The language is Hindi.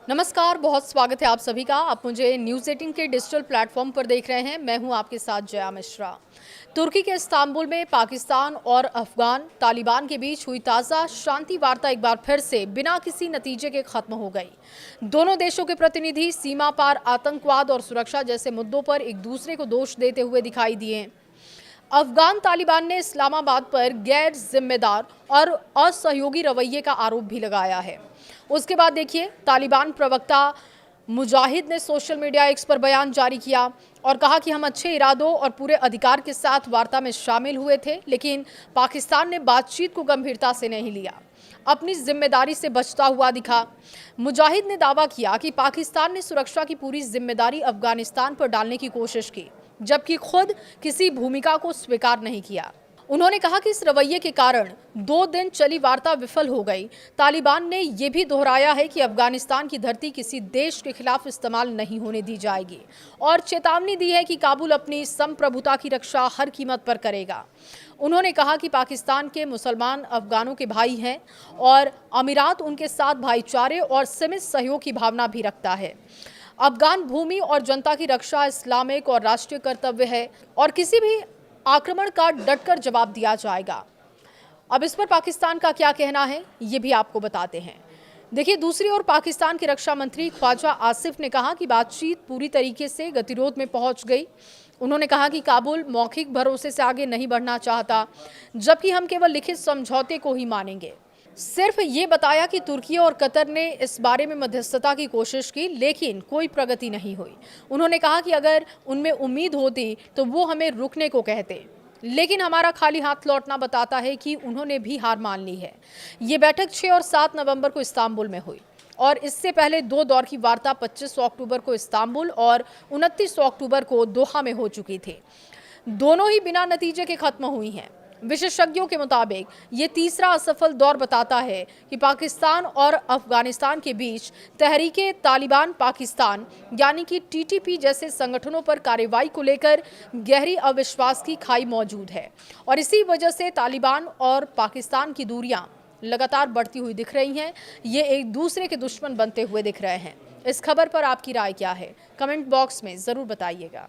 नमस्कार, बहुत स्वागत है आप सभी का। आप मुझे न्यूज़ 18 के डिजिटल प्लेटफॉर्म पर देख रहे हैं। मैं हूं आपके साथ जया मिश्रा। तुर्की के इस्तांबुल में पाकिस्तान और अफगान तालिबान के बीच हुई ताज़ा शांति वार्ता एक बार फिर से बिना किसी नतीजे के खत्म हो गई। दोनों देशों के प्रतिनिधि सीमा पार आतंकवाद और सुरक्षा जैसे मुद्दों पर एक दूसरे को दोष देते हुए दिखाई दिए। अफगान तालिबान ने इस्लामाबाद पर गैर जिम्मेदार और असहयोगी रवैये का आरोप भी लगाया है। उसके बाद देखिए, तालिबान प्रवक्ता मुजाहिद ने सोशल मीडिया एक्स पर बयान जारी किया और कहा कि हम अच्छे इरादों और पूरे अधिकार के साथ वार्ता में शामिल हुए थे, लेकिन पाकिस्तान ने बातचीत को गंभीरता से नहीं लिया, अपनी जिम्मेदारी से बचता हुआ दिखा। मुजाहिद ने दावा किया कि पाकिस्तान ने सुरक्षा की पूरी जिम्मेदारी अफगानिस्तान पर डालने की कोशिश की, जबकि खुद किसी भूमिका को स्वीकार नहीं किया। उन्होंने कहा कि इस रवैये के कारण 2 दिन चली वार्ता विफल हो गई। तालिबान ने यह भी दोहराया है कि अफगानिस्तान की धरती किसी देश के खिलाफ इस्तेमाल नहीं होने दी जाएगी और चेतावनी दी है कि काबुल अपनी संप्रभुता की रक्षा हर कीमत पर करेगा। उन्होंने कहा कि पाकिस्तान के मुसलमान अफगानों के भाई हैं और अमीरात उनके साथ भाईचारे और सीमित सहयोग की भावना भी रखता है। अफगान भूमि और जनता की रक्षा इस्लामिक और राष्ट्रीय कर्तव्य है और किसी भी आक्रमण का डटकर जवाब दिया जाएगा। अब इस पर पाकिस्तान का क्या कहना है, ये भी आपको बताते हैं। देखिए, दूसरी ओर पाकिस्तान के रक्षा मंत्री ख्वाजा आसिफ ने कहा कि बातचीत पूरी तरीके से गतिरोध में पहुंच गई। उन्होंने कहा कि काबुल मौखिक भरोसे से आगे नहीं बढ़ना चाहता, जबकि हम केवल लिखित समझौते को ही मानेंगे। सिर्फ ये बताया कि तुर्की और कतर ने इस बारे में मध्यस्थता की कोशिश की, लेकिन कोई प्रगति नहीं हुई। उन्होंने कहा कि अगर उनमें उम्मीद होती तो वो हमें रुकने को कहते, लेकिन हमारा खाली हाथ लौटना बताता है कि उन्होंने भी हार मान ली है। ये बैठक 6 और 7 नवंबर को इस्तांबुल में हुई और इससे पहले 2 दौर की वार्ता 25 अक्टूबर को इस्तांबुल और 29 अक्टूबर को दोहा में हो चुकी थी। दोनों ही बिना नतीजे के खत्म हुई हैं। विशेषज्ञों के मुताबिक ये तीसरा असफल दौर बताता है कि पाकिस्तान और अफगानिस्तान के बीच तहरीके तालिबान पाकिस्तान यानी कि टीटीपी जैसे संगठनों पर कार्रवाई को लेकर गहरी अविश्वास की खाई मौजूद है और इसी वजह से तालिबान और पाकिस्तान की दूरियां लगातार बढ़ती हुई दिख रही हैं। ये एक दूसरे के दुश्मन बनते हुए दिख रहे हैं। इस खबर पर आपकी राय क्या है? कमेंट बॉक्स में ज़रूर बताइएगा।